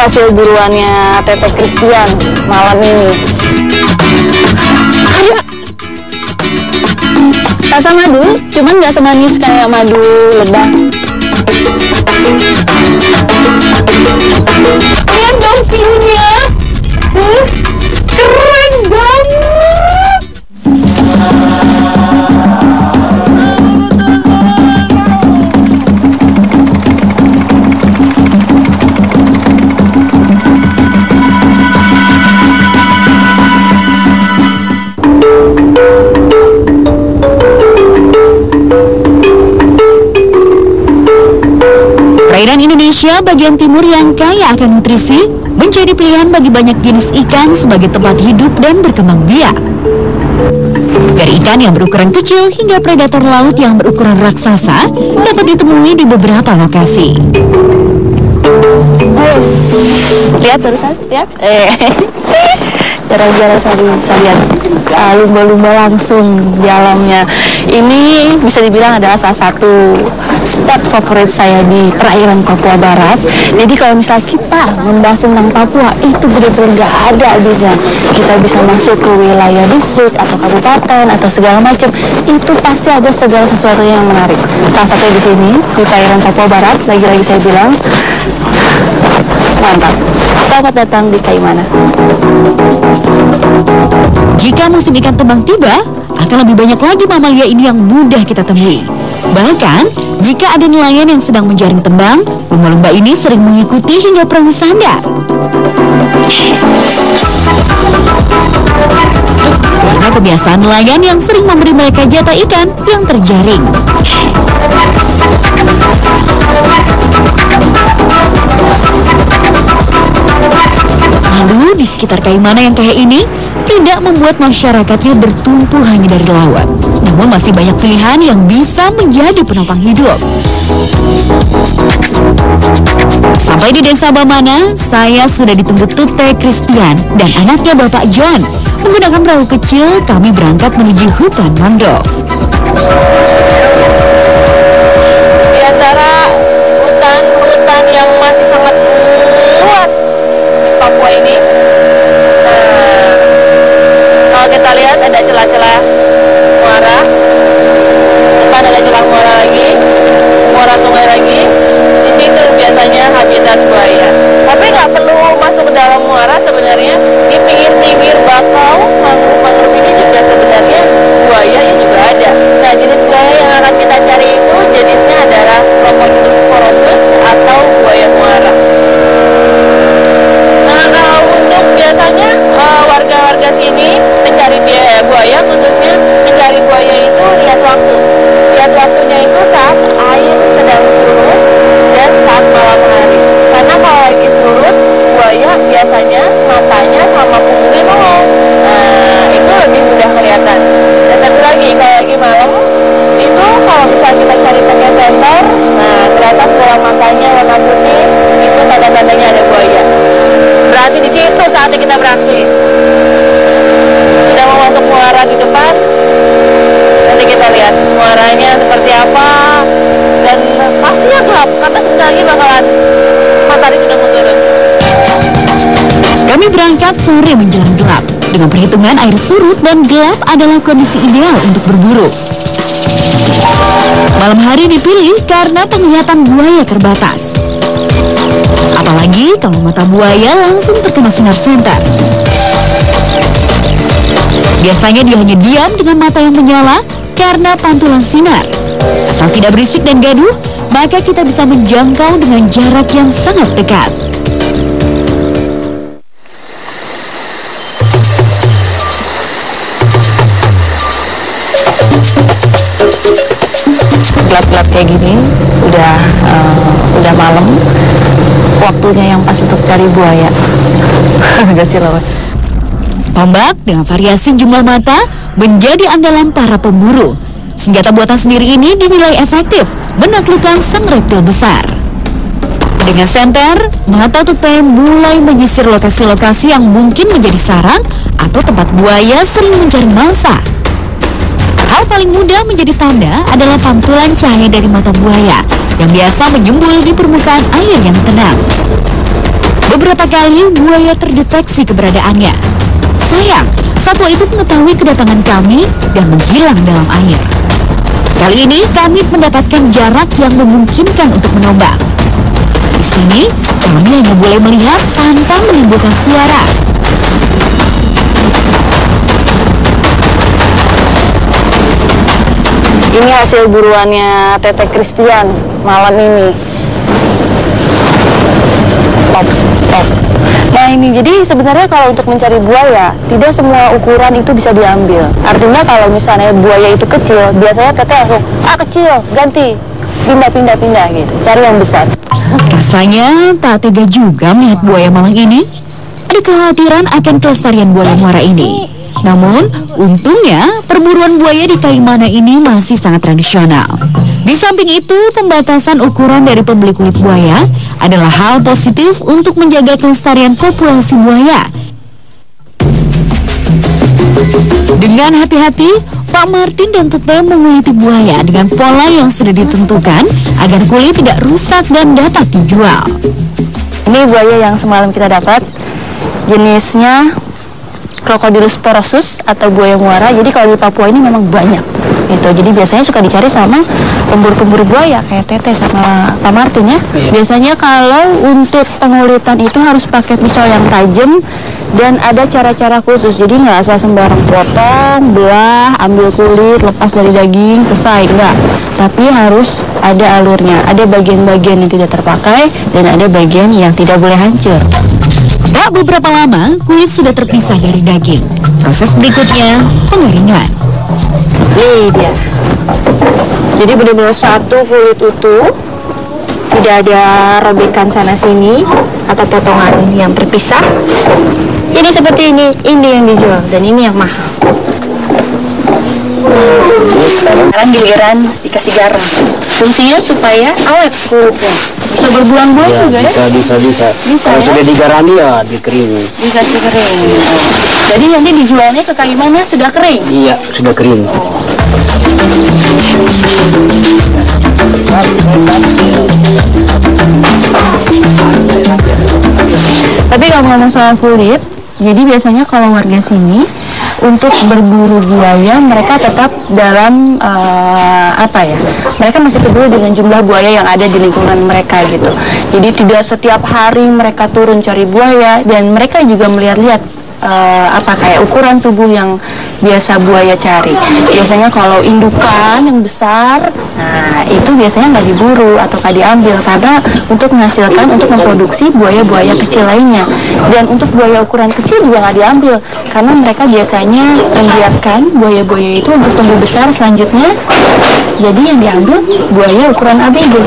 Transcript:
hasil buruannya Tete Christian malam ini. Ada rasa madu, cuman nggak semanis kayak madu lebah. Lihat dong view-nya, keren banget. Perairan Indonesia bagian timur yang kaya akan nutrisi menjadi pilihan bagi banyak jenis ikan sebagai tempat hidup dan berkembang biak. Dari ikan yang berukuran kecil hingga predator laut yang berukuran raksasa dapat ditemui di beberapa lokasi. Lihat terusan, lihat. Jarak-jarak saya bisa lihat lumba-lumba langsung di alamnya. Ini bisa dibilang adalah salah satu spot favorit saya di perairan Papua Barat. Jadi kalau misalnya kita membahas tentang Papua, itu benar-benar nggak ada habisnya. Kita bisa masuk ke wilayah distrik atau kabupaten atau segala macam, itu pasti ada segala sesuatu yang menarik. Salah satunya di sini di perairan Papua Barat. Lagi-lagi saya bilang mantap. Selamat datang di Kaimana. Jika musim ikan tembang tiba, akan lebih banyak lagi mamalia ini yang mudah kita temui. Bahkan, jika ada nelayan yang sedang menjaring tembang, lumba-lumba ini sering mengikuti hingga perahu sandar. Karena kebiasaan nelayan yang sering memberi mereka jatah ikan yang terjaring. Lalu di sekitar Kaimana yang kayak ini tidak membuat masyarakatnya bertumpu hanya dari laut, namun masih banyak pilihan yang bisa menjadi penopang hidup. Sampai di Desa Bamana, saya sudah ditunggu Tete Christian dan anaknya Bapak John. Menggunakan perahu kecil, kami berangkat menuju hutan mangrove. Di antara hutan-hutan yang masih sangat luas di Papua ini, kalau kita lihat ada celah-celah muara, depan ada celah muara lagi, muara sungai lagi. Di situ biasanya habitat buaya. Tapi nggak perlu masuk ke dalam muara sebenarnya. Di pinggir-pinggir bakau mangrove ini juga sebenarnya buayanya juga ada. Nah, jenis buaya yang akan kita cari itu jenisnya adalah Rhopodilus porosus atau buaya muara. Nah, untuk biasanya warga-warga sini mencari buaya, khususnya mencari buaya itu lihat waktu. Lihat waktunya itu saat air sedang surut dan saat malam hari. Karena kalau lagi surut, buaya biasanya matanya sama punggungnya nongol. Nah, itu lebih mudah kelihatan. Dan satu lagi, kalau lagi malam, itu kalau misalnya kita cari pakai sensor, nah ternyata bola matanya warna putih, itu tanda-tandanya ada buaya. Berarti di situ saatnya kita beraksi. Sudah mau masuk muara di depan, nanti kita lihat muaranya seperti apa, dan pastinya gelap karena sebentar lagi bakalan matahari sudah mau turun. Kami berangkat sore menjelang gelap. Dengan perhitungan air surut dan gelap adalah kondisi ideal untuk berburu. Malam hari dipilih karena penglihatan buaya terbatas. Apalagi kalau mata buaya langsung terkena sinar senter. Biasanya dia hanya diam dengan mata yang menyala karena pantulan sinar. Asal tidak berisik dan gaduh, maka kita bisa menjangkau dengan jarak yang sangat dekat. Gelap-gelap kayak gini, udah malam, waktunya yang pas untuk cari buaya. Agak silau. Tombak dengan variasi jumlah mata menjadi andalan para pemburu. Senjata buatan sendiri ini dinilai efektif menaklukkan sang reptil besar. Dengan senter, mata Tete mulai menyisir lokasi-lokasi yang mungkin menjadi sarang atau tempat buaya sering mencari mangsa. Hal paling mudah menjadi tanda adalah pantulan cahaya dari mata buaya yang biasa menyembul di permukaan air yang tenang. Beberapa kali buaya terdeteksi keberadaannya. Sayang, satwa itu mengetahui kedatangan kami dan menghilang dalam air. Kali ini kami mendapatkan jarak yang memungkinkan untuk menombak. Di sini, kami hanya boleh melihat tanpa menimbulkan suara. Ini hasil buruannya Tete Christian malam ini. Top. Nah ini, jadi sebenarnya kalau untuk mencari buaya, tidak semua ukuran itu bisa diambil. Artinya kalau misalnya buaya itu kecil, biasanya Tete langsung, kecil, ganti, pindah gitu, cari yang besar. Rasanya tak tega juga melihat buaya malang ini. Ada kekhawatiran akan kelestarian buaya muara ini. Namun, untungnya perburuan buaya di Kaimana ini masih sangat tradisional. Di samping itu, pembatasan ukuran dari pembeli kulit buaya adalah hal positif untuk menjaga kelestarian populasi buaya. Dengan hati-hati, Pak Martin dan Tete menguliti buaya dengan pola yang sudah ditentukan agar kulit tidak rusak dan dapat dijual. Ini buaya yang semalam kita dapat, jenisnya Crocodylus porosus atau buaya muara. Jadi kalau di Papua ini memang banyak gitu. Jadi biasanya suka dicari sama pemburu-pemburu buaya kayak Tete sama Pak Martin ya. Biasanya kalau untuk pengulitan itu harus pakai pisau yang tajam dan ada cara-cara khusus. Jadi nggak asal sembarang potong, belah, ambil kulit, lepas dari daging, selesai, enggak. Tapi harus ada alurnya. Ada bagian-bagian yang tidak terpakai dan ada bagian yang tidak boleh hancur. Tak beberapa lama, kulit sudah terpisah dari daging. Proses berikutnya, pengaringan. Ini dia. Jadi benar-benar satu kulit utuh, tidak ada robekan sana sini atau potongan yang terpisah. Ini seperti ini yang dijual dan ini yang mahal. Sekarang giliran dikasih garam. Fungsinya supaya awet kulitnya. Bisa berbulan-bulan ya, juga bisa, ya? Bisa kalau ya? sudah digarami ya dikering. Dikasih kering. Jadi nanti dijualnya ke Kaimana sudah kering? Iya, sudah kering. Tapi kalau ngomong soal kulit, jadi biasanya kalau warga sini untuk berburu buaya mereka tetap dalam mereka masih peduli dengan jumlah buaya yang ada di lingkungan mereka gitu. Jadi tidak setiap hari mereka turun cari buaya dan mereka juga melihat-lihat kayak ukuran tubuh yang biasa buaya cari. Biasanya kalau indukan yang besar, nah itu biasanya nggak diburu atau nggak diambil karena untuk menghasilkan, untuk memproduksi buaya-buaya kecil lainnya. Dan untuk buaya ukuran kecil juga nggak diambil karena mereka biasanya membiarkan buaya-buaya itu untuk tumbuh besar selanjutnya. Jadi yang diambil buaya ukuran ABG.